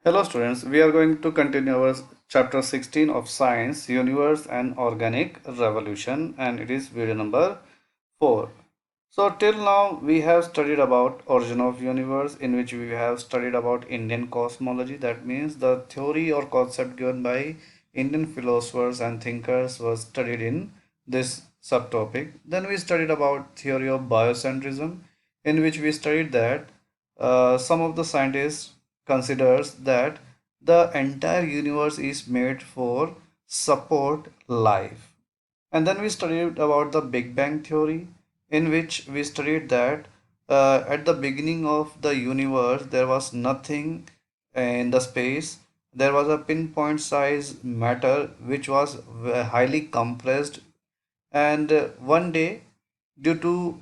Hello students, we are going to continue our chapter 16 of Science, Universe and Organic Revolution, and it is video number 4. So till now we have studied about origin of universe, in which we have studied about Indian cosmology. That means the theory or concept given by Indian philosophers and thinkers was studied in this subtopic. Then we studied about theory of biocentrism, in which we studied that some of the scientists considers that the entire universe is made for support life. And then we studied about the Big Bang theory, in which we studied that at the beginning of the universe there was nothing in the space. There was a pinpoint size matter which was highly compressed, and one day, due to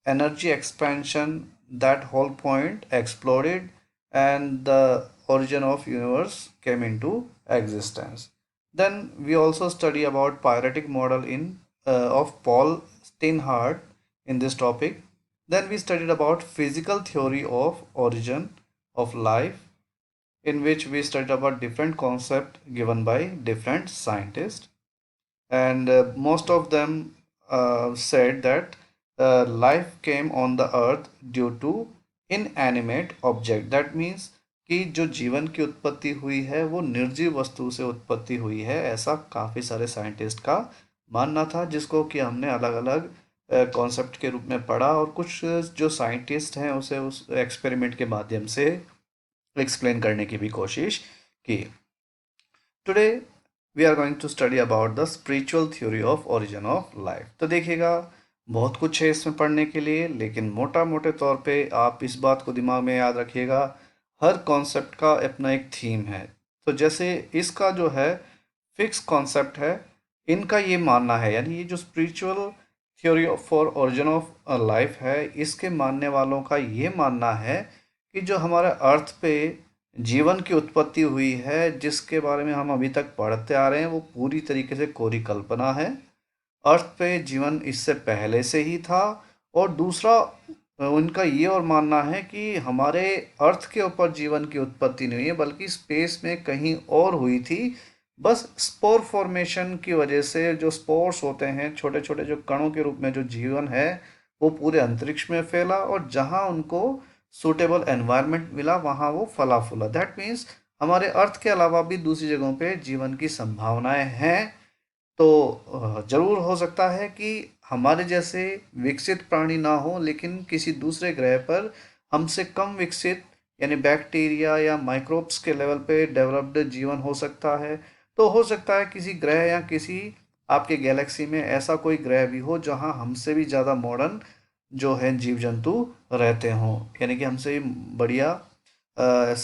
energy expansion, that whole point exploded and the origin of universe came into existence. Then we also study about periodic model in of Paul Steinhardt in this topic. Then we studied about physical theory of origin of life, in which we studied about different concept given by different scientists, and most of them said that life came on the earth due to inanimate object. That means कि जो जीवन की उत्पत्ति हुई है वो निर्जीव वस्तु से उत्पत्ति हुई है, ऐसा काफ़ी सारे साइंटिस्ट का मानना था, जिसको कि हमने अलग अलग कॉन्सेप्ट के रूप में पढ़ा, और कुछ जो साइंटिस्ट हैं उसे उस एक्सपेरिमेंट के माध्यम से एक्सप्लेन करने की भी कोशिश की. Today we are going to study about the spiritual theory of origin of life. तो देखिएगा, बहुत कुछ है इसमें पढ़ने के लिए, लेकिन मोटा मोटे तौर पे आप इस बात को दिमाग में याद रखिएगा, हर कॉन्सेप्ट का अपना एक थीम है. तो जैसे इसका जो है फिक्स कॉन्सेप्ट है, इनका ये मानना है, यानी ये जो spiritual theory for origin of life है, इसके मानने वालों का ये मानना है कि जो हमारे अर्थ पे जीवन की उत्पत्ति हुई है, जिसके बारे में हम अभी तक पढ़ते आ रहे हैं, वो पूरी तरीके से कोरी कल्पना है. अर्थ पे जीवन इससे पहले से ही था. और दूसरा, उनका ये और मानना है कि हमारे अर्थ के ऊपर जीवन की उत्पत्ति नहीं हुई है, बल्कि स्पेस में कहीं और हुई थी. बस स्पोर फॉर्मेशन की वजह से जो स्पोर्स होते हैं, छोटे छोटे जो कणों के रूप में जो जीवन है, वो पूरे अंतरिक्ष में फैला, और जहाँ उनको सूटेबल एनवायरनमेंट मिला वहाँ वो फला फूला. दैट मीन्स हमारे अर्थ के अलावा भी दूसरी जगहों पे जीवन की संभावनाएं हैं. तो जरूर हो सकता है कि हमारे जैसे विकसित प्राणी ना हो, लेकिन किसी दूसरे ग्रह पर हमसे कम विकसित, यानी बैक्टीरिया या माइक्रोब्स के लेवल पे डेवलप्ड जीवन हो सकता है. तो हो सकता है किसी ग्रह या किसी आपके गैलेक्सी में ऐसा कोई ग्रह भी हो जहां हमसे भी ज़्यादा मॉडर्न जो है जीव जंतु रहते हों, यानी कि हमसे बढ़िया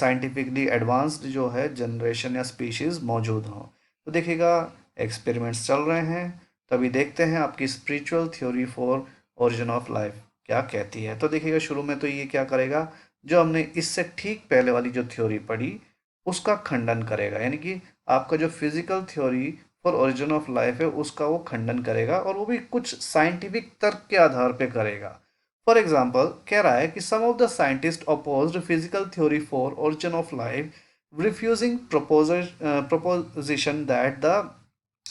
साइंटिफिकली एडवांस्ड जो है जनरेशन या स्पीशीज़ मौजूद हों. तो देखिएगा, एक्सपेरिमेंट्स चल रहे हैं, तभी देखते हैं आपकी spiritual theory for origin of life क्या कहती है. तो देखिएगा, शुरू में तो ये क्या करेगा, जो हमने इससे ठीक पहले वाली जो थ्योरी पढ़ी उसका खंडन करेगा, यानी कि आपका जो physical theory for origin of life है उसका वो खंडन करेगा, और वो भी कुछ साइंटिफिक तर्क के आधार पे करेगा. फॉर एग्जाम्पल, कह रहा है कि some of the scientist opposed physical theory for origin of life, refusing proposition that the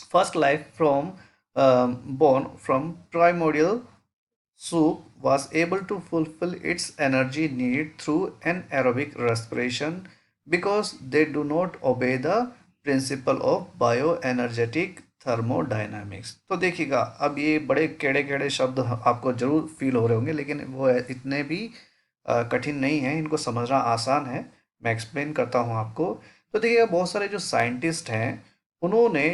first life from born from primordial soup was able to fulfill its energy need through anaerobic respiration because they do not obey the principle of bioenergetic thermodynamics. तो देखिएगा, अब ये बड़े केड़े केड़े शब्द आपको जरूर फील हो रहे होंगे, लेकिन वो इतने भी कठिन नहीं है, इनको समझना आसान है. मैं एक्सप्लेन करता हूँ आपको. तो देखिएगा, बहुत सारे जो साइंटिस्ट हैं उन्होंने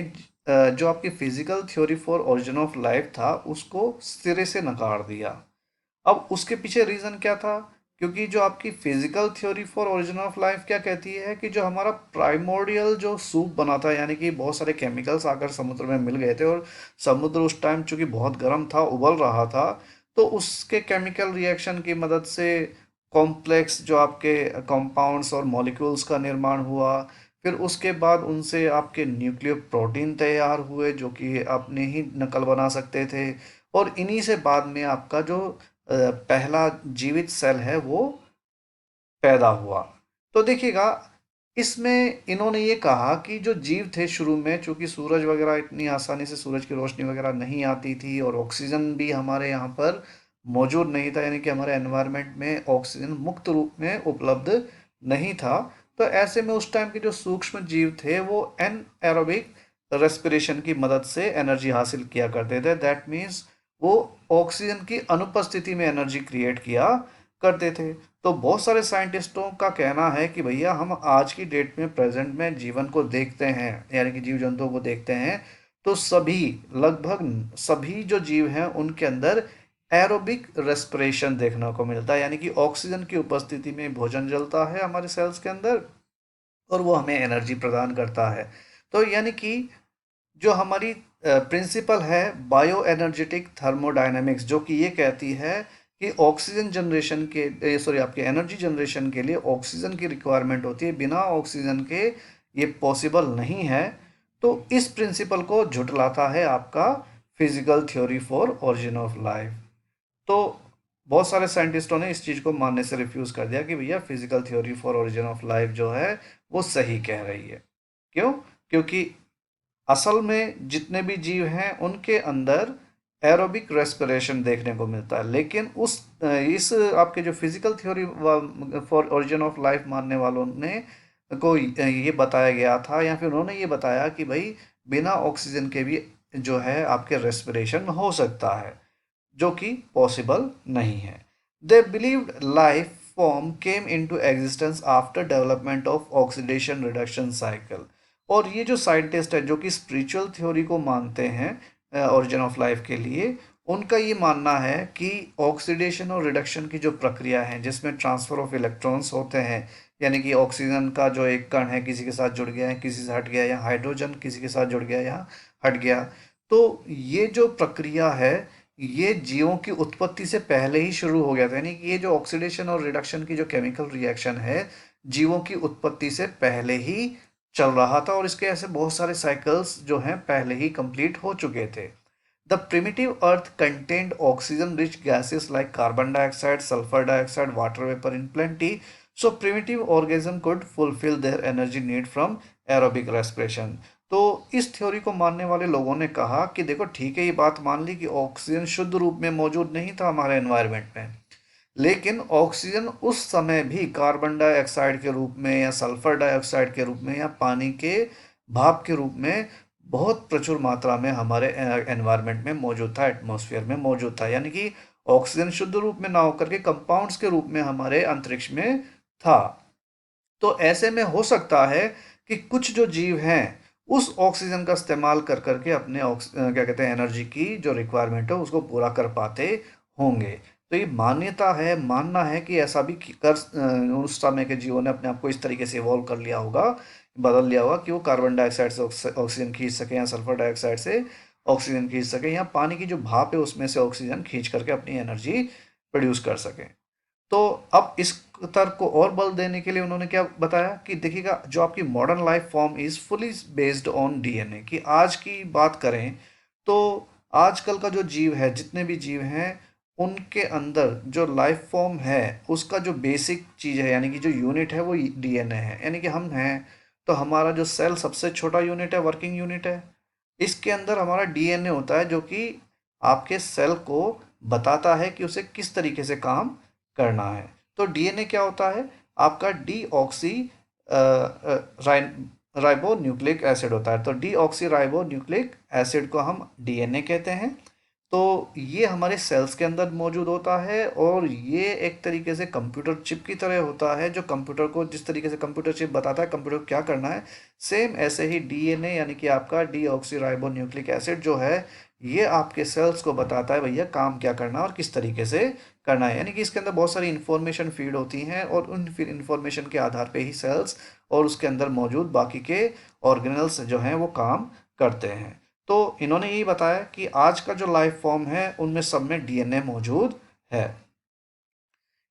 जो आपकी physical theory for origin of life था उसको सिरे से नकार दिया. अब उसके पीछे रीज़न क्या था, क्योंकि जो आपकी physical theory for origin of life क्या कहती है कि जो हमारा प्राइमोर्डियल जो सूप बना था, यानी कि बहुत सारे केमिकल्स आकर समुद्र में मिल गए थे, और समुद्र उस टाइम चूंकि बहुत गर्म था, उबल रहा था, तो उसके केमिकल रिएक्शन की मदद से कॉम्प्लेक्स जो आपके कंपाउंड्स और मॉलिक्यूल्स का निर्माण हुआ. फिर उसके बाद उनसे आपके न्यूक्लियर प्रोटीन तैयार हुए जो कि अपने ही नकल बना सकते थे, और इन्हीं से बाद में आपका जो पहला जीवित सेल है वो पैदा हुआ. तो देखिएगा, इसमें इन्होंने ये कहा कि जो जीव थे शुरू में, चूंकि सूरज वगैरह इतनी आसानी से सूरज की रोशनी वगैरह नहीं आती थी और ऑक्सीजन भी हमारे यहाँ पर मौजूद नहीं था, यानी कि हमारे एनवायरनमेंट में ऑक्सीजन मुक्त रूप में उपलब्ध नहीं था। तो ऐसे में उस टाइम के जो सूक्ष्म जीव थे वो एनएरोबिक रेस्पिरेशन की मदद से एनर्जी हासिल किया करते थे। दैट मीन्स वो ऑक्सीजन की अनुपस्थिति में एनर्जी क्रिएट किया करते थे। तो बहुत सारे साइंटिस्टों का कहना है कि भैया हम आज की डेट में प्रेजेंट में जीवन को देखते हैं, यानी कि जीव जंतुओं को देखते हैं, तो सभी लगभग सभी जो जीव हैं उनके अंदर एरोबिक रेस्पिरेशन देखने को मिलता है, यानी कि ऑक्सीजन की उपस्थिति में भोजन जलता है हमारे सेल्स के अंदर और वो हमें एनर्जी प्रदान करता है। तो यानी कि जो हमारी प्रिंसिपल है बायो एनर्जेटिक थर्मोडायनेमिक्स, जो कि ये कहती है कि ऑक्सीजन जनरेशन के सॉरी आपके एनर्जी जनरेशन के लिए ऑक्सीजन की रिक्वायरमेंट होती है, बिना ऑक्सीजन के ये पॉसिबल नहीं है। तो इस प्रिंसिपल को झुटलाता है आपका physical theory for origin of life. तो बहुत सारे साइंटिस्टों ने इस चीज़ को मानने से रिफ्यूज कर दिया कि भैया physical theory for origin of life जो है वो सही कह रही है। क्यों? क्योंकि असल में जितने भी जीव हैं उनके अंदर एरोबिक रेस्पिरेशन देखने को मिलता है, लेकिन इस आपके जो physical theory for origin of life मानने वालों ने को ये बताया गया था, या फिर उन्होंने ये बताया कि भाई बिना ऑक्सीजन के भी जो है आपके रेस्पिरेशन हो सकता है, जो कि पॉसिबल नहीं है। They believed life form came into existence after development of oxidation reduction cycle. और ये जो साइंटिस्ट है जो कि स्पिरिचुअल थ्योरी को मानते हैं ओरिजिन ऑफ लाइफ के लिए, उनका ये मानना है कि ऑक्सीडेशन और रिडक्शन की जो प्रक्रिया है जिसमें ट्रांसफर ऑफ इलेक्ट्रॉन्स होते हैं, यानी कि ऑक्सीजन का जो एक कण है किसी के साथ जुड़ गया है किसी से हट गया, या हाइड्रोजन किसी के साथ जुड़ गया या हट गया, तो ये जो प्रक्रिया है ये जीवों की उत्पत्ति से पहले ही शुरू हो गया था। यानी कि ये जो ऑक्सीडेशन और रिडक्शन की जो केमिकल रिएक्शन है जीवों की उत्पत्ति से पहले ही चल रहा था, और इसके ऐसे बहुत सारे साइकिल्स जो हैं पहले ही कंप्लीट हो चुके थे। The primitive earth contained oxygen rich gases like carbon dioxide, sulphur dioxide, water vapour in plenty, so primitive organism could fulfil their energy need from aerobic respiration. तो इस थ्योरी को मानने वाले लोगों ने कहा कि देखो ठीक है, ये बात मान ली कि ऑक्सीजन शुद्ध रूप में मौजूद नहीं था हमारे एनवायरनमेंट में, लेकिन ऑक्सीजन उस समय भी कार्बन डाइऑक्साइड के रूप में या सल्फर डाइऑक्साइड के रूप में या पानी के भाप के रूप में बहुत प्रचुर मात्रा में हमारे एनवायरनमेंट में मौजूद था, एटमॉस्फेयर में मौजूद था। यानी कि ऑक्सीजन शुद्ध रूप में ना होकर के कंपाउंड्स के रूप में हमारे अंतरिक्ष में था। तो ऐसे में हो सकता है कि कुछ जो जीव हैं उस ऑक्सीजन का इस्तेमाल कर करके अपने क्या कहते हैं एनर्जी की जो रिक्वायरमेंट है उसको पूरा कर पाते होंगे। तो ये मान्यता है, मानना है कि ऐसा भी उस समय के जीवों ने अपने आप को इस तरीके से इवॉल्व कर लिया होगा, बदल लिया होगा कि वो कार्बन डाइऑक्साइड से ऑक्सीजन खींच सके या सल्फर डाइऑक्साइड से ऑक्सीजन खींच सके या पानी की जो भाप है उसमें से ऑक्सीजन खींच करके अपनी एनर्जी प्रोड्यूस कर सकें। तो अब इस तर्क को और बल देने के लिए उन्होंने क्या बताया कि देखिएगा जो आपकी modern life form is fully based on DNA, कि आज की बात करें तो आजकल का जो जीव है, जितने भी जीव हैं उनके अंदर जो लाइफ फॉर्म है उसका जो बेसिक चीज़ है यानी कि जो यूनिट है वो डीएनए है। यानी कि हम हैं तो हमारा जो सेल सबसे छोटा यूनिट है, वर्किंग यूनिट है, इसके अंदर हमारा डीएनए होता है जो कि आपके सेल को बताता है कि उसे किस तरीके से काम करना है। तो डीएनए क्या होता है? आपका डीऑक्सी राइबो न्यूक्लिक एसिड होता है। तो डीऑक्सी राइबो न्यूक्लिक एसिड को हम डीएनए कहते हैं। तो ये हमारे सेल्स के अंदर मौजूद होता है और ये एक तरीके से कंप्यूटर चिप की तरह होता है, जो कंप्यूटर को जिस तरीके से कंप्यूटर चिप बताता है कंप्यूटर को क्या करना है, सेम ऐसे ही डीएनए यानी कि आपका डीऑक्सी राइबो न्यूक्लिक एसिड जो है ये आपके सेल्स को बताता है भैया काम क्या करना है और किस तरीके से करना है। यानी कि इसके अंदर बहुत सारी इन्फॉर्मेशन फीड होती हैं और उन फिर इन्फॉर्मेशन के आधार पे ही सेल्स और उसके अंदर मौजूद बाकी के ऑर्गेनल्स जो हैं वो काम करते हैं। तो इन्होंने यही बताया कि आज का जो लाइफ फॉर्म है उनमें सब में डीएनए मौजूद है।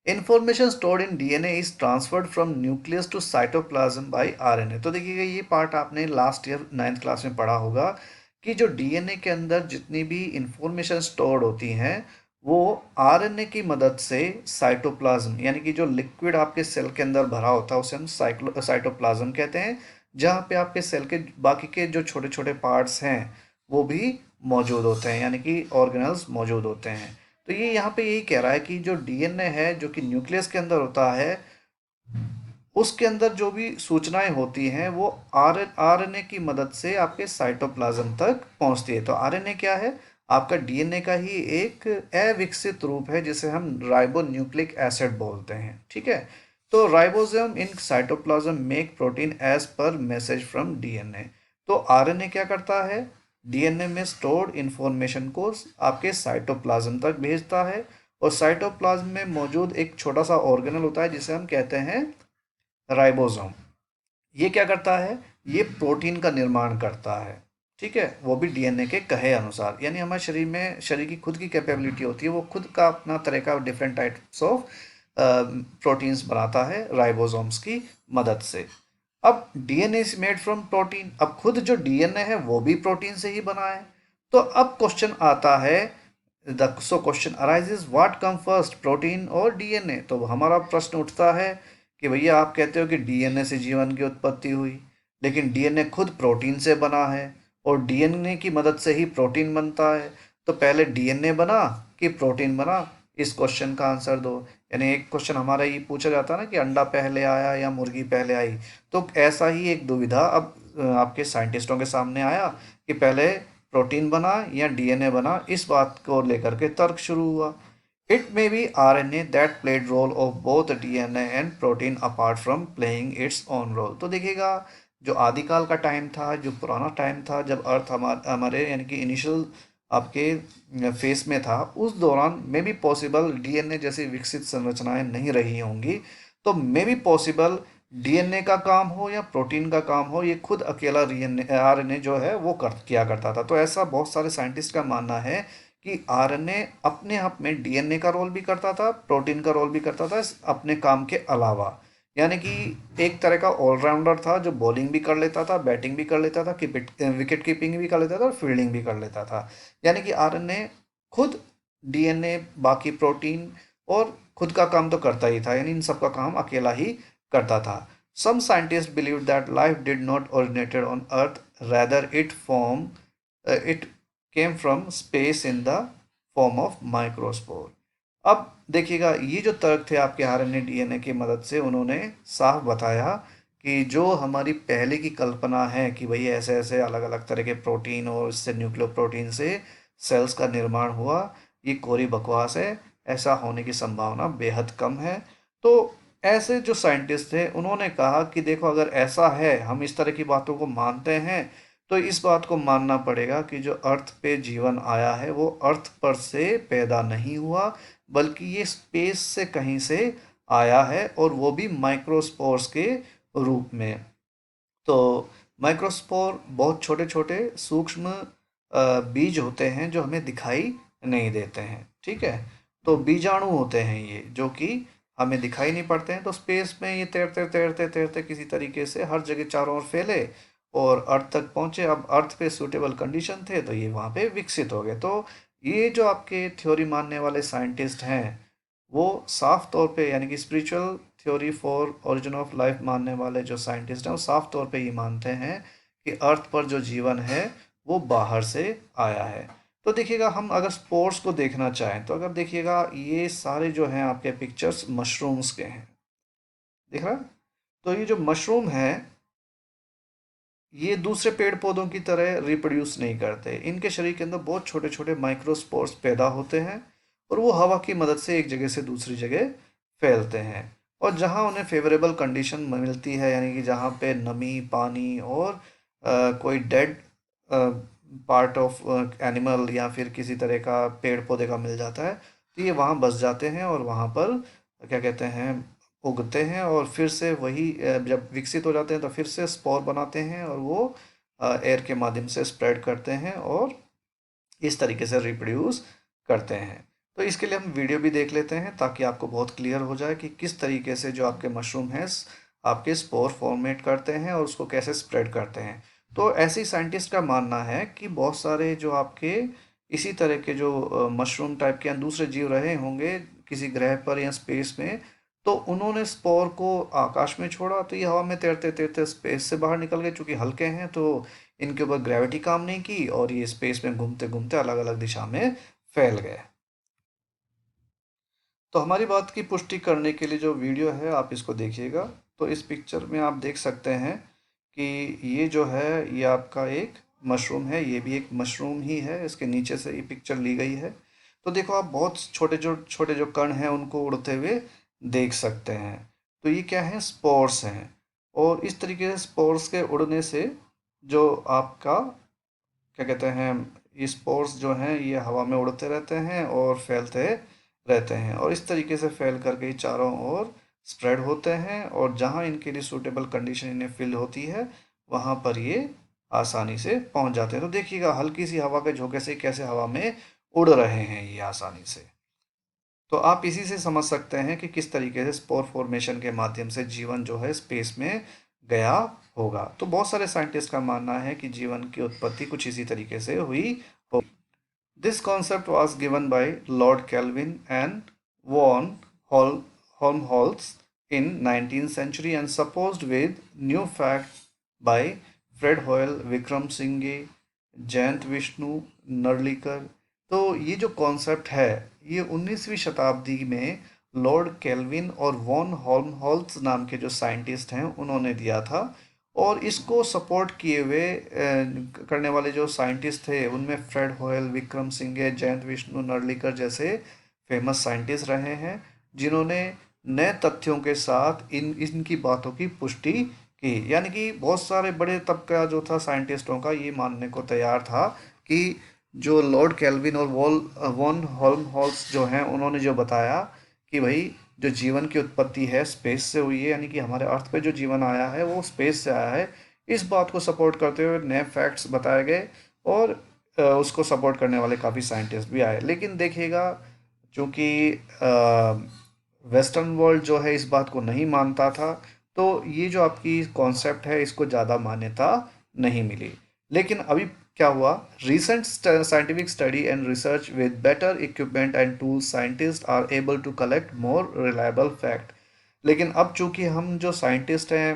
Information stored in DNA is transferred from nucleus to cytoplasm by RNA. तो देखिएगा ये पार्ट आपने लास्ट ईयर 9th क्लास में पढ़ा होगा कि जो डीएनए के अंदर जितनी भी इंफॉर्मेशन स्टोर्ड होती हैं वो आरएनए की मदद से साइटोप्लाज्म यानी कि जो लिक्विड आपके सेल के अंदर भरा होता है उसे हम साइटोप्लाज्म कहते हैं, जहाँ पे आपके सेल के बाकी के जो छोटे छोटे पार्ट्स हैं वो भी मौजूद होते हैं, यानी कि ऑर्गेनल्स मौजूद होते हैं। तो ये यहाँ पे यही कह रहा है कि जो डीएनए है जो कि न्यूक्लियस के अंदर होता है, उसके अंदर जो भी सूचनाएं होती हैं वो आरएनए की मदद से आपके साइटोप्लाज्म तक पहुंचती है। तो आरएनए क्या है? आपका डीएनए का ही एक अविकसित रूप है जिसे हम राइबोन्यूक्लिक एसिड बोलते हैं। ठीक है। तो ribosome in cytoplasm make protein as per message from DNA. तो आरएनए क्या करता है? डीएनए में स्टोर्ड इंफॉर्मेशन को आपके साइटोप्लाज्म तक भेजता है, और साइटोप्लाज्म में मौजूद एक छोटा सा ऑर्गेनल होता है जिसे हम कहते हैं राइबोसोम। ये क्या करता है? ये प्रोटीन का निर्माण करता है। ठीक है, वो भी डीएनए के कहे अनुसार। यानी हमारे शरीर में शरीर की खुद की कैपेबिलिटी होती है, वो खुद का अपना तरह का डिफरेंट टाइप्स ऑफ प्रोटीन्स बनाता है राइबोसोम्स की मदद से। अब DNA is made from protein. अब खुद जो डीएनए है वो भी प्रोटीन से ही बना है। तो अब क्वेश्चन आता है, the so question arises what come first, protein और डीएनए। तो हमारा प्रश्न उठता है कि भैया आप कहते हो कि डीएनए से जीवन की उत्पत्ति हुई, लेकिन डीएनए खुद प्रोटीन से बना है और डीएनए की मदद से ही प्रोटीन बनता है। तो पहले डीएनए बना कि प्रोटीन बना? इस क्वेश्चन का आंसर दो। यानी एक क्वेश्चन हमारा ये पूछा जाता है ना कि अंडा पहले आया या मुर्गी पहले आई। तो ऐसा ही एक दुविधा अब आपके साइंटिस्टों के सामने आया कि पहले प्रोटीन बना या डीएनए बना। इस बात को लेकर के तर्क शुरू हुआ। It may be RNA that played role of both DNA and protein apart from playing its own role. तो देखिएगा, जो आदिकाल का टाइम था, जो पुराना टाइम था, जब अर्थ हमारे यानी कि इनिशियल आपके फेस में था, उस दौरान मे बी पॉसिबल डीएनए जैसी विकसित संरचनाएं नहीं रही होंगी। तो मे बी पॉसिबल डीएनए का काम हो या प्रोटीन का काम हो, ये खुद अकेला आरएनए जो है वो किया करता था। तो ऐसा बहुत सारे साइंटिस्ट का मानना है कि आरएनए अपने आप में डीएनए का रोल भी करता था, प्रोटीन का रोल भी करता था अपने काम के अलावा। यानी कि एक तरह का ऑलराउंडर था जो बॉलिंग भी कर लेता था, बैटिंग भी कर लेता था, विकेट कीपिंग भी कर लेता था और फील्डिंग भी कर लेता था। यानी कि आरएनए खुद डीएनए, बाकी प्रोटीन और खुद का काम तो करता ही था, यानी इन सब का काम अकेला ही करता था। Some scientist believe that life did not originated on earth, rather it came from space in the form of microspore। अब देखिएगा, ये जो तर्क थे आपके आरएनए डीएनए की मदद से, उन्होंने साफ बताया कि जो हमारी पहले की कल्पना है कि भाई ऐसे ऐसे अलग अलग तरह के प्रोटीन और इससे न्यूक्लियोप्रोटीन से सेल्स का निर्माण हुआ, ये कोरी बकवास है। ऐसा होने की संभावना बेहद कम है। तो ऐसे जो साइंटिस्ट थे उन्होंने कहा कि देखो, अगर ऐसा है, हम इस तरह की बातों को मानते हैं, तो इस बात को मानना पड़ेगा कि जो अर्थ पे जीवन आया है वो अर्थ पर से पैदा नहीं हुआ, बल्कि ये स्पेस से कहीं से आया है, और वो भी माइक्रोस्पोर्स के रूप में। तो माइक्रोस्पोर बहुत छोटे छोटे सूक्ष्म बीज होते हैं जो हमें दिखाई नहीं देते हैं। ठीक है। तो बीजाणु होते हैं ये, जो कि हमें दिखाई नहीं पड़ते हैं। तो स्पेस में ये तैरते तैरते तैरते किसी तरीके से हर जगह चारों ओर फैले और अर्थ तक पहुंचे। अब अर्थ पे सूटेबल कंडीशन थे तो ये वहाँ पे विकसित हो गए। तो ये जो आपके थ्योरी मानने वाले साइंटिस्ट हैं, वो साफ तौर पे, यानी कि spiritual theory for origin of life मानने वाले जो साइंटिस्ट हैं, वो साफ तौर पे ये मानते हैं कि अर्थ पर जो जीवन है वो बाहर से आया है। तो देखिएगा, हम अगर स्पोर्स को देखना चाहें तो अगर देखिएगा, ये सारे जो हैं आपके पिक्चर्स मशरूम्स के हैं, दिख रहा है? तो ये जो मशरूम है, ये दूसरे पेड़ पौधों की तरह रिप्रोड्यूस नहीं करते। इनके शरीर के अंदर बहुत छोटे छोटे माइक्रोस्पोर्स पैदा होते हैं, और वो हवा की मदद से एक जगह से दूसरी जगह फैलते हैं। और जहाँ उन्हें फेवरेबल कंडीशन मिलती है, यानी कि जहाँ पे नमी, पानी और कोई डेड पार्ट ऑफ एनिमल या फिर किसी तरह का पेड़ पौधे का मिल जाता है, तो ये वहाँ बस जाते हैं और वहाँ पर क्या कहते हैं, उगते हैं। और फिर से वही जब विकसित हो जाते हैं तो फिर से स्पोर बनाते हैं, और वो एयर के माध्यम से स्प्रेड करते हैं और इस तरीके से रिप्रोड्यूस करते हैं। तो इसके लिए हम वीडियो भी देख लेते हैं ताकि आपको बहुत क्लियर हो जाए कि किस तरीके से जो आपके मशरूम हैं आपके स्पोर फॉर्मेट करते हैं और उसको कैसे स्प्रेड करते हैं। तो ऐसे ही साइंटिस्ट का मानना है कि बहुत सारे जो आपके इसी तरह के जो मशरूम टाइप के या दूसरे जीव रहे होंगे किसी ग्रह पर या स्पेस में, तो उन्होंने स्पोर को आकाश में छोड़ा तो ये हवा में तैरते तैरते स्पेस से बाहर निकल गए। चूंकि हल्के हैं तो इनके ऊपर ग्रेविटी काम नहीं की और ये स्पेस में घूमते घूमते अलग अलग दिशा में फैल गए। तो हमारी बात की पुष्टि करने के लिए जो वीडियो है आप इसको देखिएगा। तो इस पिक्चर में आप देख सकते हैं कि ये जो है ये आपका एक मशरूम है, ये भी एक मशरूम ही है, इसके नीचे से ये पिक्चर ली गई है। तो देखो आप बहुत छोटे जो कण हैं उनको उड़ते हुए देख सकते हैं। तो ये क्या है, स्पोर्स हैं। और इस तरीके से स्पोर्स के उड़ने से जो आपका क्या कहते हैं, ये स्पोर्स जो हैं ये हवा में उड़ते रहते हैं और फैलते रहते हैं और इस तरीके से फैल करके ये चारों ओर स्प्रेड होते हैं और जहाँ इनके लिए सूटेबल कंडीशन इन्हें फिल होती है वहाँ पर ये आसानी से पहुँच जाते हैं। तो देखिएगा हल्की सी हवा के झोंके से कैसे हवा में उड़ रहे हैं ये आसानी से। तो आप इसी से समझ सकते हैं कि किस तरीके से स्पोर फॉर्मेशन के माध्यम से जीवन जो है स्पेस में गया होगा। तो बहुत सारे साइंटिस्ट का मानना है कि जीवन की उत्पत्ति कुछ इसी तरीके से हुई हो। This concept was given by Lord Kelvin and von Helmholtz in 19th century and supposed with new fact by Fred Hoyle, Vikram Singhe, Jayant Vishnu Narlikar. तो ये जो कॉन्सेप्ट है ये 19वीं शताब्दी में लॉर्ड केल्विन और वॉन हेल्महोल्ट्ज नाम के जो साइंटिस्ट हैं उन्होंने दिया था। और इसको सपोर्ट किए हुए करने वाले जो साइंटिस्ट थे उनमें फ्रेड होयल, विक्रम सिंघे, जयंत विष्णु नर्लिकर जैसे फेमस साइंटिस्ट रहे हैं जिन्होंने नए तथ्यों के साथ इनकी बातों की पुष्टि की। यानी कि बहुत सारे बड़े तबका जो था साइंटिस्टों का ये मानने को तैयार था कि जो लॉर्ड केल्विन और वॉन हेल्महोल्ट्ज जो हैं उन्होंने जो बताया कि भाई जो जीवन की उत्पत्ति है स्पेस से हुई है, यानी कि हमारे अर्थ पे जो जीवन आया है वो स्पेस से आया है, इस बात को सपोर्ट करते हुए नए फैक्ट्स बताए गए और उसको सपोर्ट करने वाले काफ़ी साइंटिस्ट भी आए। लेकिन देखिएगा चूँकि वेस्टर्न वर्ल्ड जो है इस बात को नहीं मानता था तो ये जो आपकी कॉन्सेप्ट है इसको ज़्यादा मान्यता नहीं मिली। लेकिन अभी क्या हुआ, recent scientific study and research with better equipment and tools scientist are able to collect more reliable fact. लेकिन अब चूंकि हम जो साइंटिस्ट हैं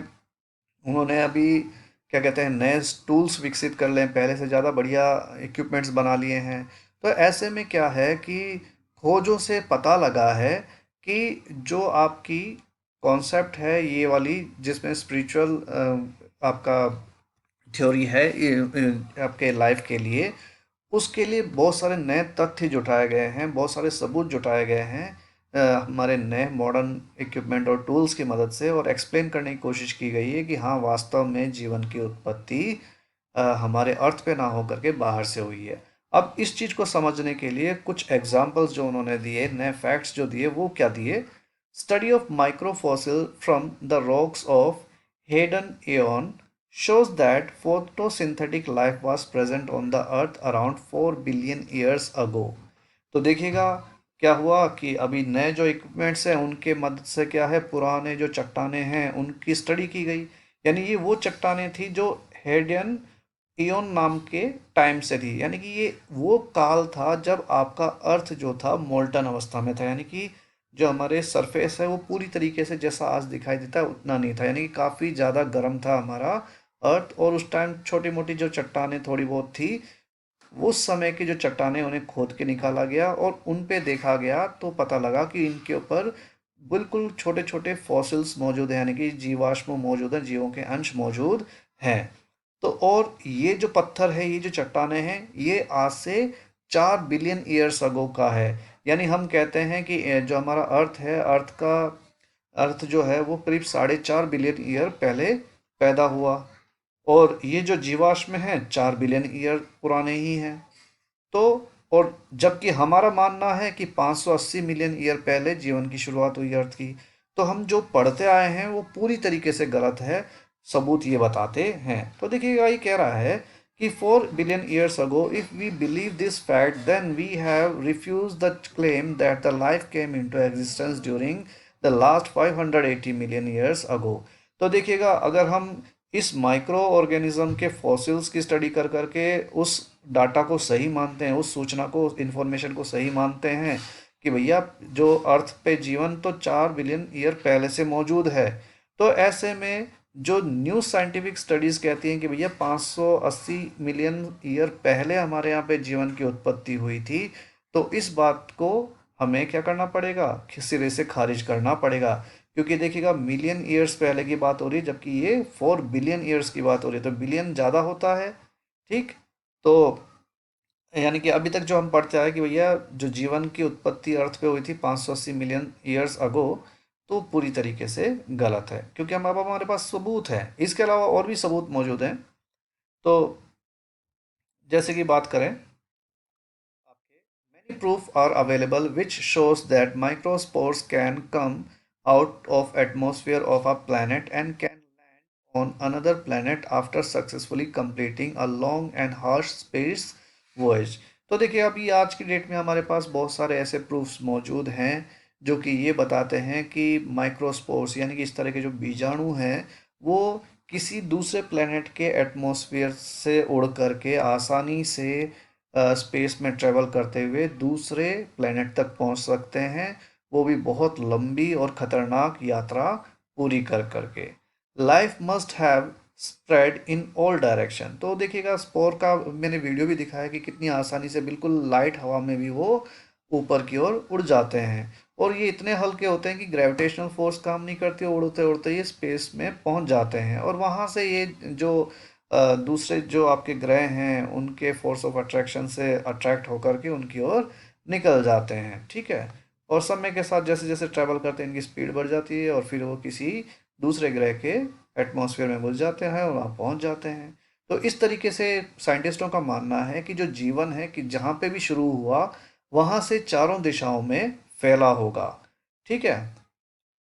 उन्होंने अभी क्या कहते हैं नए टूल्स विकसित कर लें, पहले से ज़्यादा बढ़िया इक्विपमेंट्स बना लिए हैं। तो ऐसे में क्या है कि खोजों से पता लगा है कि जो आपकी कॉन्सेप्ट है ये वाली जिसमें स्पिरिचुअल आपका थ्योरी है आपके लाइफ के लिए, उसके लिए बहुत सारे नए तथ्य जुटाए गए हैं, बहुत सारे सबूत जुटाए गए हैं हमारे नए मॉडर्न इक्विपमेंट और टूल्स की मदद से और एक्सप्लेन करने की कोशिश की गई है कि हाँ वास्तव में जीवन की उत्पत्ति हमारे अर्थ पे ना होकर के बाहर से हुई है। अब इस चीज़ को समझने के लिए कुछ एग्जाम्पल्स जो उन्होंने दिए, नए फैक्ट्स जो दिए वो क्या दिए। Study of microfossil from the rocks of Hayden aeon shows that photosynthetic life was present on the earth around 4 billion years ago। तो देखिएगा क्या हुआ कि अभी नए जो इक्विपमेंट्स हैं उनके मदद से क्या है पुराने जो चट्टाने हैं उनकी स्टडी की गई। यानी ये वो चट्टाने थी जो हेडियन इयोन नाम के टाइम से थी, यानी कि ये वो काल था जब आपका अर्थ जो था मोल्टन अवस्था में था, यानी कि जो हमारे सरफेस है वो पूरी तरीके से जैसा आज दिखाई देता है उतना नहीं था, यानी कि काफ़ी ज़्यादा गर्म था हमारा अर्थ। और उस टाइम छोटी मोटी जो चट्टानें थोड़ी बहुत थी उस समय की जो चट्टानें उन्हें खोद के निकाला गया और उन पे देखा गया तो पता लगा कि इनके ऊपर बिल्कुल छोटे छोटे फॉसिल्स मौजूद हैं, यानी कि जीवाश्म मौजूद हैं, जीवों के अंश मौजूद हैं। तो और ये जो पत्थर है, ये जो चट्टानें हैं, ये आज से 4 बिलियन ईयर्स अगो का है। यानी हम कहते हैं कि जो हमारा अर्थ है, अर्थ जो है वो करीब 4.5 बिलियन ईयर पहले पैदा हुआ और ये जो जीवाश्म हैं 4 बिलियन ईयर पुराने ही हैं। तो और जबकि हमारा मानना है कि 580 मिलियन ईयर पहले जीवन की शुरुआत हुई अर्थ की। तो हम जो पढ़ते आए हैं वो पूरी तरीके से गलत है, सबूत ये बताते हैं। तो देखिएगा ये कह रहा है कि 4 billion years ago if we believe this fact then we have refuse the claim that the life came into existence during the last 580 million years ago. तो देखिएगा अगर हम इस माइक्रो ऑर्गेनिज्म के फॉसिल्स की स्टडी कर करके उस डाटा को सही मानते हैं, उस सूचना को, इंफॉर्मेशन को सही मानते हैं कि भैया जो अर्थ पे जीवन तो 4 बिलियन ईयर पहले से मौजूद है। तो ऐसे में जो न्यू साइंटिफिक स्टडीज कहती हैं कि भैया 580 मिलियन ईयर पहले हमारे यहाँ पे जीवन की उत्पत्ति हुई थी, तो इस बात को हमें क्या करना पड़ेगा, सिरे से खारिज करना पड़ेगा। क्योंकि देखिएगा मिलियन ईयर्स पहले की बात हो रही है, जबकि ये 4 बिलियन ईयर्स की बात हो रही है, तो बिलियन ज़्यादा होता है। ठीक। तो यानी कि अभी तक जो हम पढ़ते आए कि भैया जो जीवन की उत्पत्ति अर्थ पे हुई थी 580 मिलियन ईयर्स अगो, तो पूरी तरीके से गलत है, क्योंकि हम अब हमारे पास सबूत है, इसके अलावा और भी सबूत मौजूद हैं। तो जैसे कि बात करें आपके, many proof are available which shows that microspores can come out of atmosphere of a planet and can land on another planet after successfully completing a long and harsh space voyage। तो देखिए अभी आज की date में हमारे पास बहुत सारे ऐसे प्रूफ्स मौजूद हैं जो कि ये बताते हैं कि माइक्रोस्पोर्स यानी कि इस तरह के जो बीजाणु हैं वो किसी दूसरे प्लेनेट के एटमॉस्फेयर से उड़ करके आसानी से स्पेस में ट्रेवल करते हुए दूसरे प्लेनेट तक पहुंच सकते हैं, वो भी बहुत लंबी और खतरनाक यात्रा पूरी कर करके। Life must have spread in all direction. तो देखिएगा स्पोर का मैंने वीडियो भी दिखाया कि कितनी आसानी से बिल्कुल लाइट हवा में भी वो ऊपर की ओर उड़ जाते हैं, और ये इतने हल्के होते हैं कि ग्रेविटेशनल फोर्स काम नहीं करती, उड़ते उड़ते ये स्पेस में पहुंच जाते हैं, और वहां से ये जो दूसरे जो आपके ग्रह हैं उनके फोर्स ऑफ अट्रैक्शन से अट्रैक्ट होकर के उनकी ओर निकल जाते हैं। ठीक है। और समय के साथ जैसे जैसे ट्रैवल करते हैं इनकी स्पीड बढ़ जाती है और फिर वो किसी दूसरे ग्रह के एटमॉस्फेयर में घुस जाते हैं और वहाँ पहुँच जाते हैं। तो इस तरीके से साइंटिस्टों का मानना है कि जो जीवन है कि जहाँ पे भी शुरू हुआ वहाँ से चारों दिशाओं में फैला होगा। ठीक है।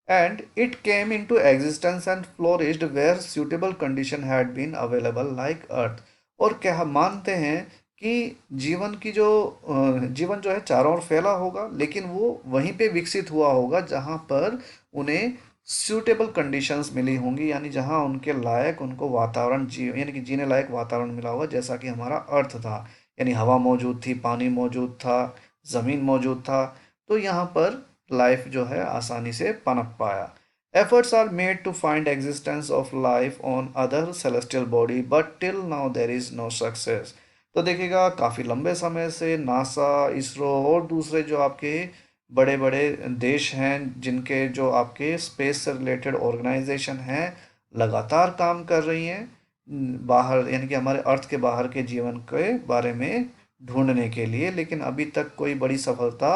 and it came into existence and flourished where suitable condition had been available like earth। और क्या हम मानते हैं कि जीवन की जो जीवन जो है चारों ओर फैला होगा, लेकिन वो वहीं पे विकसित हुआ होगा जहाँ पर उन्हें सूटेबल कंडीशंस मिली होंगी, यानी जहाँ उनके लायक उनको वातावरण यानी कि जीने लायक वातावरण मिला होगा, जैसा कि हमारा अर्थ था। यानी हवा मौजूद थी, पानी मौजूद था, ज़मीन मौजूद था, तो यहाँ पर लाइफ जो है आसानी से पनप पाया। Efforts are made to find existence of life on other celestial body, but till now there is no success। तो देखिएगा काफ़ी लंबे समय से नासा, इसरो और दूसरे जो आपके बड़े बड़े देश हैं जिनके जो आपके स्पेस से रिलेटेड ऑर्गेनाइजेशन हैं लगातार काम कर रही हैं बाहर, यानी कि हमारे अर्थ के बाहर के जीवन के बारे में ढूंढने के लिए, लेकिन अभी तक कोई बड़ी सफलता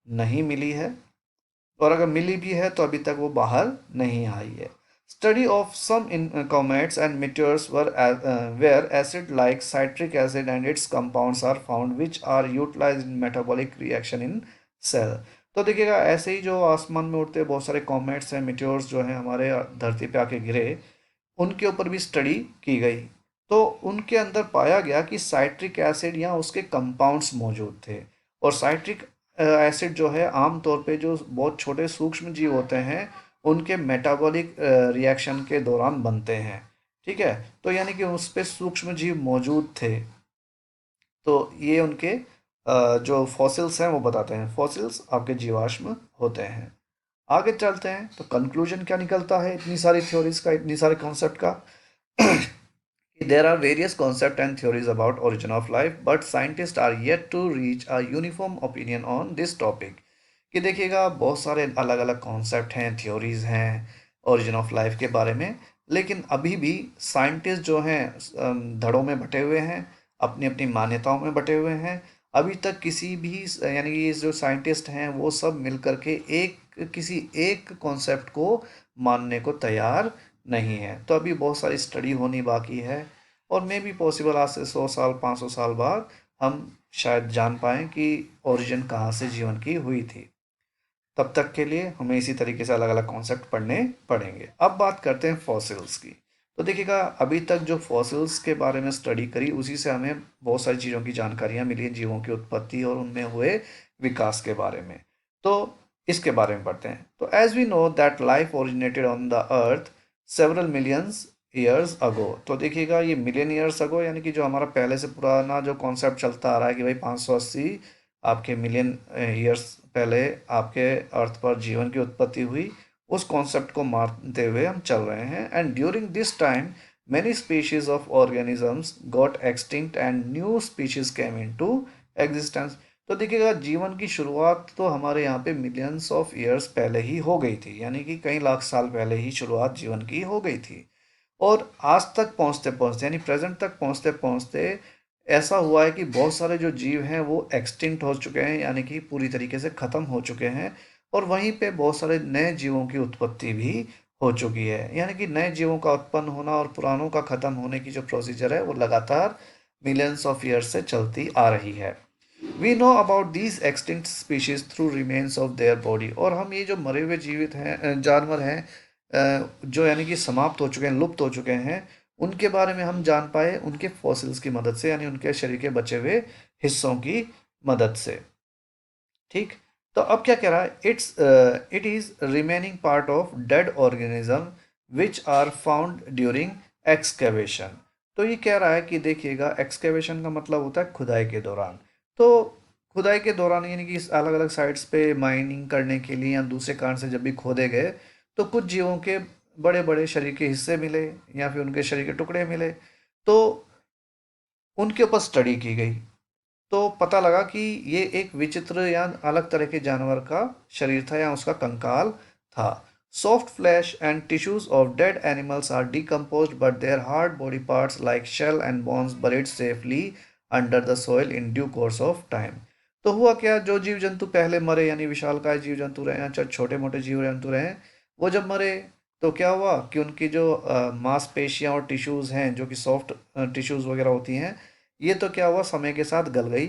नहीं मिली है, और अगर मिली भी है तो अभी तक वो बाहर नहीं आई है। Study of some in comets and meteors where acid like citric acid and its compounds are found which are utilized in metabolic reaction in cell। तो देखिएगा ऐसे ही जो आसमान में उड़ते बहुत सारे कॉमेट्स हैं, मिट्योर्स जो हैं हमारे धरती पे आके गिरे, उनके ऊपर भी स्टडी की गई, तो उनके अंदर पाया गया कि साइट्रिक एसिड या उसके कंपाउंड्स मौजूद थे। और साइट्रिक एसिड जो है आमतौर पे जो बहुत छोटे सूक्ष्म जीव होते हैं उनके मेटाबॉलिक रिएक्शन के दौरान बनते हैं। ठीक है। तो यानी कि उस पे सूक्ष्म जीव मौजूद थे, तो ये उनके जो फॉसिल्स हैं वो बताते हैं, फॉसिल्स आपके जीवाश्म होते हैं। आगे चलते हैं तो कंक्लूजन क्या निकलता है इतनी सारी थ्योरीज का, इतनी सारे कॉन्सेप्ट का। There are various concepts and theories about origin of life, but scientists are yet to reach a uniform opinion on this topic। कि देखिएगा बहुत सारे अलग अलग कॉन्सेप्ट हैं, थ्योरीज हैं ओरिजिन ऑफ लाइफ के बारे में, लेकिन अभी भी साइंटिस्ट जो हैं धड़ों में बटे हुए हैं, अपनी अपनी मान्यताओं में बटे हुए हैं। अभी तक किसी भी यानी कि जो साइंटिस्ट हैं वो सब मिल करके एक किसी एक कॉन्सेप्ट को मानने को तैयार नहीं है। तो अभी बहुत सारी स्टडी होनी बाकी है, और मे भी पॉसिबल आज से 100 साल 500 साल बाद हम शायद जान पाएँ कि ओरिजिन कहाँ से जीवन की हुई थी। तब तक के लिए हमें इसी तरीके से अलग अलग कॉन्सेप्ट पढ़ने पड़ेंगे। अब बात करते हैं फॉसिल्स की। तो देखिएगा अभी तक जो फॉसिल्स के बारे में स्टडी करी उसी से हमें बहुत सारी चीज़ों की जानकारियाँ मिली हैं, जीवों की उत्पत्ति और उनमें हुए विकास के बारे में। तो इसके बारे में पढ़ते हैं। तो as we know that life originated on the earth several millions years ago. तो देखिएगा ये मिलियन ईयर्स अगो यानी कि जो हमारा पहले से पुराना जो कॉन्सेप्ट चलता आ रहा है कि भाई 580 आपके मिलियन ईयर्स पहले आपके अर्थ पर जीवन की उत्पत्ति हुई, उस कॉन्सेप्ट को मानते हुए हम चल रहे हैं। And during this time many species of organisms got extinct and new species came into existence। तो देखिएगा जीवन की शुरुआत तो हमारे यहाँ पे मिलियंस ऑफ ईयर्स पहले ही हो गई थी, यानी कि कई लाख साल पहले ही शुरुआत जीवन की हो गई थी। और आज तक पहुँचते पहुँचते यानी प्रेजेंट तक पहुँचते पहुँचते ऐसा हुआ है कि बहुत सारे जो जीव हैं वो एक्सटिंक्ट हो चुके हैं, यानी कि पूरी तरीके से ख़त्म हो चुके हैं। और वहीं पे बहुत सारे नए जीवों की उत्पत्ति भी हो चुकी है, यानी कि नए जीवों का उत्पन्न होना और पुरानों का ख़त्म होने की जो प्रोसीजर है वो लगातार मिलियंस ऑफ ईयर्स से चलती आ रही है। We know about these extinct species through remains of their body. और हम ये जो मरे हुए जीवित हैं जानवर हैं जो यानी कि समाप्त हो चुके हैं, लुप्त हो चुके हैं, उनके बारे में हम जान पाए उनके फॉसिल्स की मदद से, यानी उनके शरीर के बचे हुए हिस्सों की मदद से। ठीक, तो अब क्या कह रहा है, it is remaining part of dead organism which are found during excavation. तो ये कह रहा है कि देखिएगा एक्सकेवेशन का मतलब होता है खुदाई के दौरान। तो खुदाई के दौरान यानी कि अलग अलग साइट्स पे माइनिंग करने के लिए या दूसरे कारण से जब भी खोदे गए तो कुछ जीवों के बड़े बड़े शरीर के हिस्से मिले या फिर उनके शरीर के टुकड़े मिले। तो उनके ऊपर स्टडी की गई तो पता लगा कि ये एक विचित्र या अलग तरह के जानवर का शरीर था या उसका कंकाल था। Soft flesh and tissues of dead animals are decomposed but their hard body parts like shell and bones buried safely under the soil in due course of time. तो हुआ क्या, जो जीव जंतु पहले मरे यानी विशालकाय जीव जंतु रहे या चाहे छोटे मोटे जीव जंतु रहे, वो जब मरे तो क्या हुआ कि उनकी जो मांसपेशियां और टिश्यूज हैं जो कि सॉफ्ट टिश्यूज वगैरह होती हैं, ये तो क्या हुआ समय के साथ गल गई,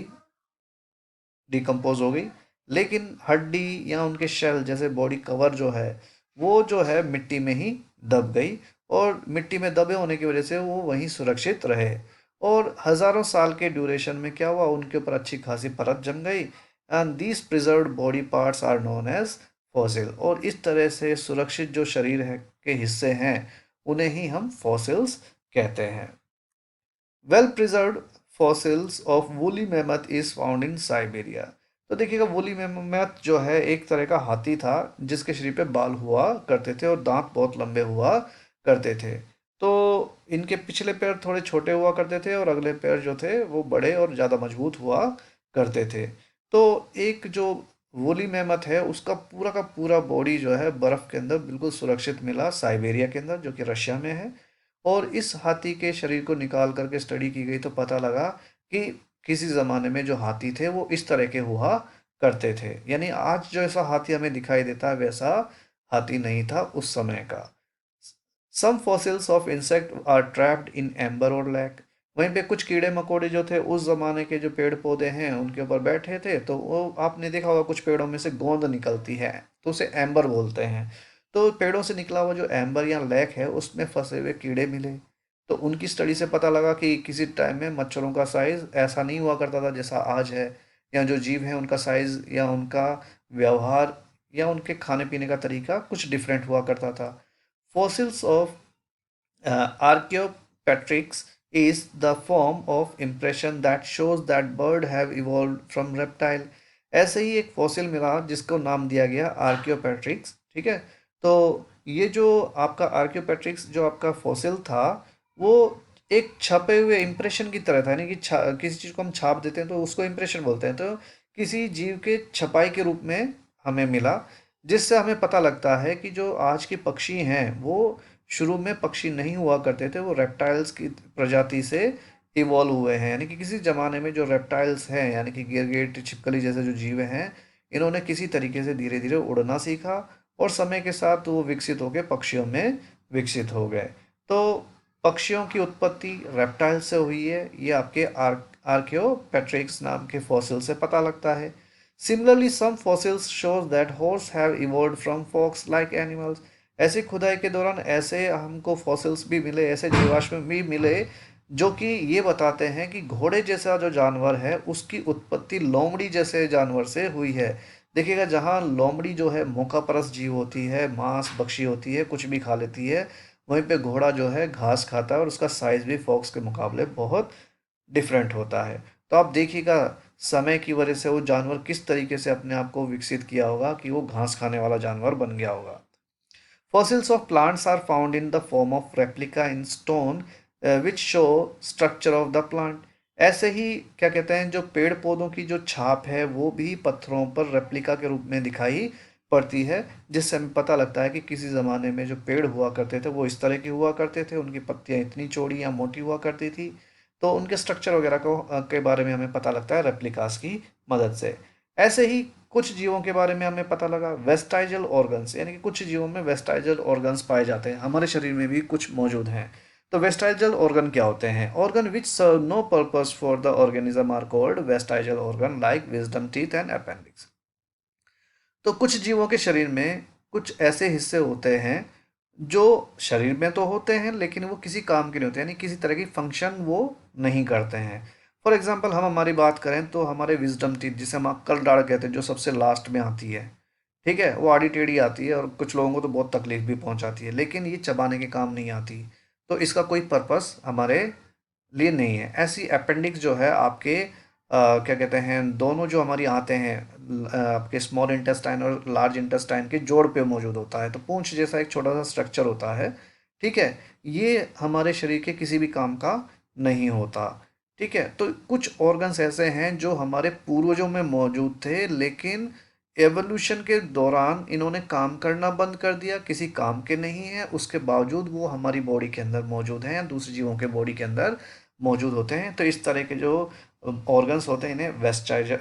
डिकम्पोज हो गई। लेकिन हड्डी या उनके शेल जैसे बॉडी कवर जो है वो जो है मिट्टी में ही दब गई और मिट्टी में दबे होने की वजह से वो वहीं सुरक्षित रहे। और हजारों साल के ड्यूरेशन में क्या हुआ, उनके ऊपर अच्छी खासी परत जम गई and these preserved body parts are known as fossil. और इस तरह से सुरक्षित जो शरीर है के हिस्से हैं उन्हें ही हम फॉसिल्स कहते हैं। Well preserved fossils of woolly mammoth is found in Siberia. तो देखिएगा वूली मैमथ जो है एक तरह का हाथी था जिसके शरीर पे बाल हुआ करते थे और दांत बहुत लंबे हुआ करते थे। तो इनके पिछले पैर थोड़े छोटे हुआ करते थे और अगले पैर जो थे वो बड़े और ज़्यादा मजबूत हुआ करते थे। तो एक जो वूली मैमथ है उसका पूरा का पूरा बॉडी जो है बर्फ़ के अंदर बिल्कुल सुरक्षित मिला साइबेरिया के अंदर जो कि रशिया में है। और इस हाथी के शरीर को निकाल करके स्टडी की गई तो पता लगा कि किसी ज़माने में जो हाथी थे वो इस तरह के हुआ करते थे, यानी आज जो ऐसा हाथी हमें दिखाई देता है वैसा हाथी नहीं था उस समय का। Some fossils of insect are trapped in amber और लैक। वहीं पे कुछ कीड़े मकोड़े जो थे उस ज़माने के जो पेड़ पौधे हैं उनके ऊपर बैठे थे, तो वो आपने देखा होगा कुछ पेड़ों में से गोंद निकलती है तो उसे एम्बर बोलते हैं। तो पेड़ों से निकला हुआ जो एम्बर या लैक है उसमें फंसे हुए कीड़े मिले। तो उनकी स्टडी से पता लगा कि किसी टाइम में मच्छरों का साइज़ ऐसा नहीं हुआ करता था जैसा आज है, या जो जीव हैं उनका साइज़ या उनका व्यवहार या उनके खाने पीने का तरीका कुछ डिफरेंट हुआ करता था। Fossils of Archaeopteryx is the form of impression that shows that bird have evolved from reptile। ऐसे ही एक फॉसिल मिला जिसको नाम दिया गया आर्कियोपेट्रिक्स। ठीक है, तो ये जो आपका आर्कियोपेट्रिक्स जो आपका फॉसिल था वो एक छपे हुए इंप्रेशन की तरह था, यानी कि किसी चीज़ को हम छाप देते हैं तो उसको इंप्रेशन बोलते हैं। तो किसी जीव के छपाई के रूप में हमें मिला जिससे हमें पता लगता है कि जो आज के पक्षी हैं वो शुरू में पक्षी नहीं हुआ करते थे, वो रेप्टाइल्स की प्रजाति से इवॉल्व हुए हैं। यानी कि किसी ज़माने में जो रेप्टाइल्स हैं यानी कि गिरगिट छिपकली जैसे जो जीव हैं इन्होंने किसी तरीके से धीरे धीरे उड़ना सीखा और समय के साथ वो विकसित होकर पक्षियों में विकसित हो गए। तो पक्षियों की उत्पत्ति रेप्टाइल से हुई है, ये आपके आर्कियोपेट्रिक्स नाम के फॉसिल से पता लगता है। Similarly, some fossils shows that horse have evolved from fox-like animals। ऐसे खुदाई के दौरान ऐसे हमको फॉसिल्स भी मिले, ऐसे जीवाश्म भी मिले जो कि ये बताते हैं कि घोड़े जैसा जो जानवर है उसकी उत्पत्ति लोमड़ी जैसे जानवर से हुई है। देखिएगा जहाँ लोमड़ी जो है मौका परस्त जीव होती है, मांस भक्षी होती है, कुछ भी खा लेती है, वहीं पे घोड़ा जो है घास खाता है और उसका साइज भी फॉक्स के मुकाबले बहुत डिफरेंट होता है। तो आप देखिएगा समय की वजह से वो जानवर किस तरीके से अपने आप को विकसित किया होगा कि वो घास खाने वाला जानवर बन गया होगा। Fossils of plants are found in the form of replica in stone, which show structure of the plant. ऐसे ही क्या कहते हैं, जो पेड़ पौधों की जो छाप है वो भी पत्थरों पर रेप्लिका के रूप में दिखाई पड़ती है, जिससे हमें पता लगता है कि किसी ज़माने में जो पेड़ हुआ करते थे वो इस तरह के हुआ करते थे, उनकी पत्तियां इतनी चौड़ी या मोटी हुआ करती थी। तो उनके स्ट्रक्चर वगैरह के बारे में हमें पता लगता है रेप्लिकास की मदद से। ऐसे ही कुछ जीवों के बारे में हमें पता लगा, वेस्टाइजल ऑर्गन्स, यानी कि कुछ जीवों में वेस्टाइजल ऑर्गन्स पाए जाते हैं, हमारे शरीर में भी कुछ मौजूद हैं। तो वेस्टाइजल ऑर्गन क्या होते हैं? Organ which serve no purpose for the organism are called vestigial organ, like wisdom teeth and appendix. तो कुछ जीवों के शरीर में कुछ ऐसे हिस्से होते हैं जो शरीर में तो होते हैं लेकिन वो किसी काम के नहीं होते, यानी किसी तरह की फंक्शन वो नहीं करते हैं। फॉर एग्जाम्पल हम हमारी बात करें तो हमारे विजडम टीथ, जिसे हम अक्कल दाढ़ कहते हैं, जो सबसे लास्ट में आती है, ठीक है, वो आड़ी टेढ़ी आती है और कुछ लोगों को तो बहुत तकलीफ भी पहुंचाती है, लेकिन ये चबाने के काम नहीं आती। तो इसका कोई पर्पस हमारे लिए नहीं है। ऐसी अपेंडिक्स जो है आपके क्या कहते हैं, दोनों जो हमारी आते हैं आपके स्मॉल इंटेस्टाइन और लार्ज इंटेस्टाइन के जोड़ पे मौजूद होता है, तो पूंछ जैसा एक छोटा सा स्ट्रक्चर होता है, ठीक है। ये हमारे शरीर के किसी भी काम का नहीं होता, ठीक है। तो कुछ ऑर्गन्स ऐसे हैं जो हमारे पूर्वजों में मौजूद थे, लेकिन एवोल्यूशन के दौरान इन्होंने काम करना बंद कर दिया, किसी काम के नहीं है, उसके बावजूद वो हमारी बॉडी के अंदर मौजूद हैं या दूसरे जीवों के बॉडी के अंदर मौजूद होते हैं। तो इस तरह के जो ऑर्गन्स होते हैं इन्हें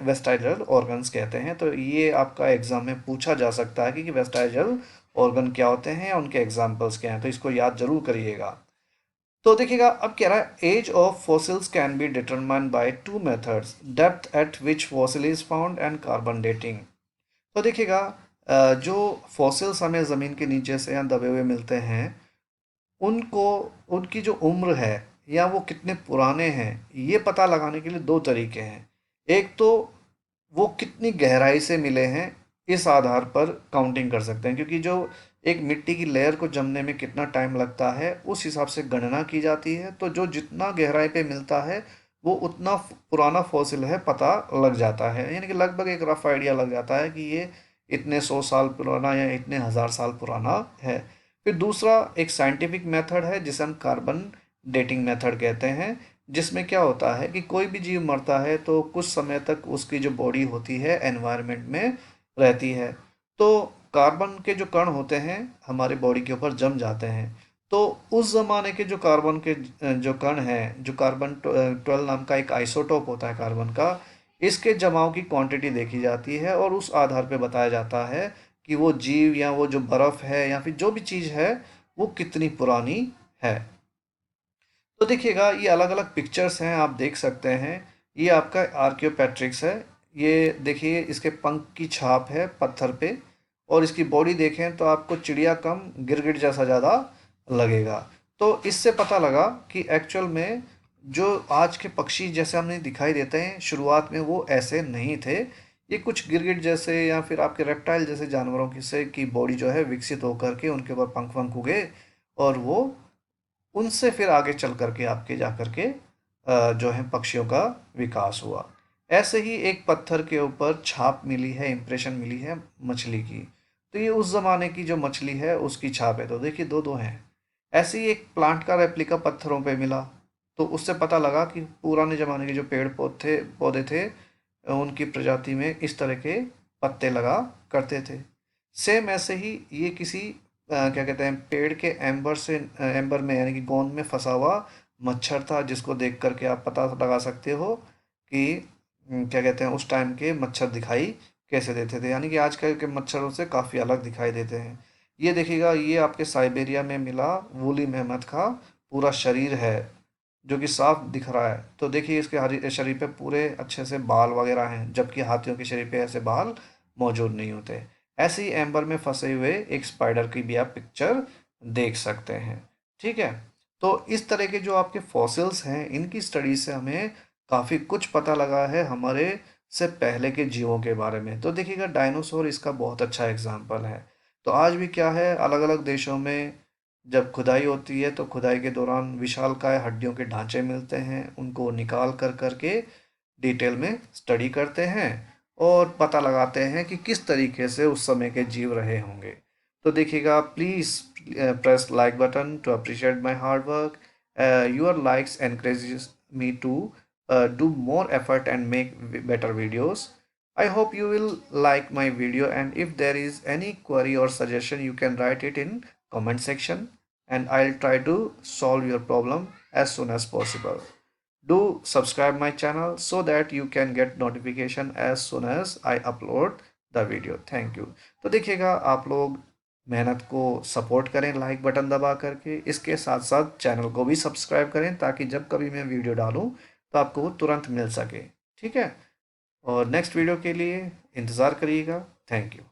वेस्टाइजल ऑर्गन्स कहते हैं। तो ये आपका एग्जाम में पूछा जा सकता है कि वेस्टाइजल ऑर्गन क्या होते हैं या उनके एग्जाम्पल्स क्या हैं, तो इसको याद जरूर करिएगा। तो देखिएगा अब कह रहा है age of fossils can be determined by two methods, depth at which fossil is found and carbon dating. तो देखिएगा जो फॉसिल्स हमें ज़मीन के नीचे से या दबे हुए मिलते हैं, उनको उनकी जो उम्र है या वो कितने पुराने हैं, ये पता लगाने के लिए दो तरीके हैं। एक तो वो कितनी गहराई से मिले हैं, इस आधार पर काउंटिंग कर सकते हैं, क्योंकि जो एक मिट्टी की लेयर को जमने में कितना टाइम लगता है उस हिसाब से गणना की जाती है। तो जो जितना गहराई पे मिलता है वो उतना पुराना फॉसिल है पता लग जाता है, यानी कि लगभग एक रफ आइडिया लग जाता है कि ये इतने 100 साल पुराना या इतने 1000 साल पुराना है। फिर दूसरा एक साइंटिफिक मेथड है जिसे हम कार्बन डेटिंग मेथड कहते हैं, जिसमें क्या होता है कि कोई भी जीव मरता है तो कुछ समय तक उसकी जो बॉडी होती है एनवायरनमेंट में रहती है। तो कार्बन के जो कण होते हैं हमारे बॉडी के ऊपर जम जाते हैं। तो उस ज़माने के जो कार्बन के जो कण हैं, जो कार्बन 12 नाम का एक आइसोटोप होता है कार्बन का, इसके जमाव की क्वांटिटी देखी जाती है और उस आधार पे बताया जाता है कि वो जीव या वो जो बर्फ़ है या फिर जो भी चीज़ है वो कितनी पुरानी है। तो देखिएगा ये अलग अलग पिक्चर्स हैं, आप देख सकते हैं। ये आपका आर्कियोपेट्रिक्स है। ये देखिए इसके पंख की छाप है पत्थर पे, और इसकी बॉडी देखें तो आपको चिड़िया कम गिरगिट जैसा ज़्यादा लगेगा। तो इससे पता लगा कि एक्चुअल में जो आज के पक्षी जैसे हमें दिखाई देते हैं शुरुआत में वो ऐसे नहीं थे। ये कुछ गिरगिट जैसे या फिर आपके रेप्टाइल जैसे जानवरों की से की बॉडी जो है विकसित होकर के उनके ऊपर पंख वंख उगे, और वो उनसे फिर आगे चल करके आपके जा करके जो है पक्षियों का विकास हुआ। ऐसे ही एक पत्थर के ऊपर छाप मिली है, इम्प्रेशन मिली है मछली की, तो ये उस ज़माने की जो मछली है उसकी छाप है। तो देखिए दो दो हैं। ऐसे ही एक प्लांट का रेप्लिका पत्थरों पे मिला, तो उससे पता लगा कि पुराने ज़माने के जो पेड़ पौधे पौधे थे उनकी प्रजाति में इस तरह के पत्ते लगा करते थे। सेम ऐसे ही ये किसी क्या कहते हैं पेड़ के एम्बर में यानी कि गोंद में फंसा हुआ मच्छर था, जिसको देख करके आप पता लगा सकते हो कि क्या कहते हैं उस टाइम के मच्छर दिखाई कैसे देते थे, यानी कि आजकल के मच्छरों से काफ़ी अलग दिखाई देते हैं। ये देखिएगा ये आपके साइबेरिया में मिला वूली मेहमत का पूरा शरीर है, जो कि साफ दिख रहा है। तो देखिए इसके शरीर पे पूरे अच्छे से बाल वगैरह हैं, जबकि हाथियों के शरीर पे ऐसे बाल मौजूद नहीं होते। ऐसे ही एम्बर में फंसे हुए एक स्पाइडर की भी आप पिक्चर देख सकते हैं, ठीक है। तो इस तरह के जो आपके फॉसिल्स हैं इनकी स्टडी से हमें काफ़ी कुछ पता लगा है हमारे से पहले के जीवों के बारे में। तो देखिएगा डायनासोर इसका बहुत अच्छा एग्जाम्पल है। तो आज भी क्या है अलग अलग देशों में जब खुदाई होती है तो खुदाई के दौरान विशालकाय हड्डियों के ढांचे मिलते हैं, उनको निकाल कर करके डिटेल में स्टडी करते हैं और पता लगाते हैं कि किस तरीके से उस समय के जीव रहे होंगे। तो देखिएगा, please press like button to appreciate my hard work. Your likes encourages me to do more effort and make better videos. I hope you will like my video, and if there is any query or suggestion you can write it in comment section and I'll try to solve your problem as soon as possible. Do subscribe my channel so that you can get notification as soon as I upload the video. Thank you. तो देखिएगा, आप लोग मेहनत को support करें like button दबा करके, इसके साथ साथ चैनल को भी सब्सक्राइब करें ताकि जब कभी मैं वीडियो डालूं तो आपको वो तुरंत मिल सके। ठीक है, और नेक्स्ट वीडियो के लिए इंतज़ार करिएगा। Thank you.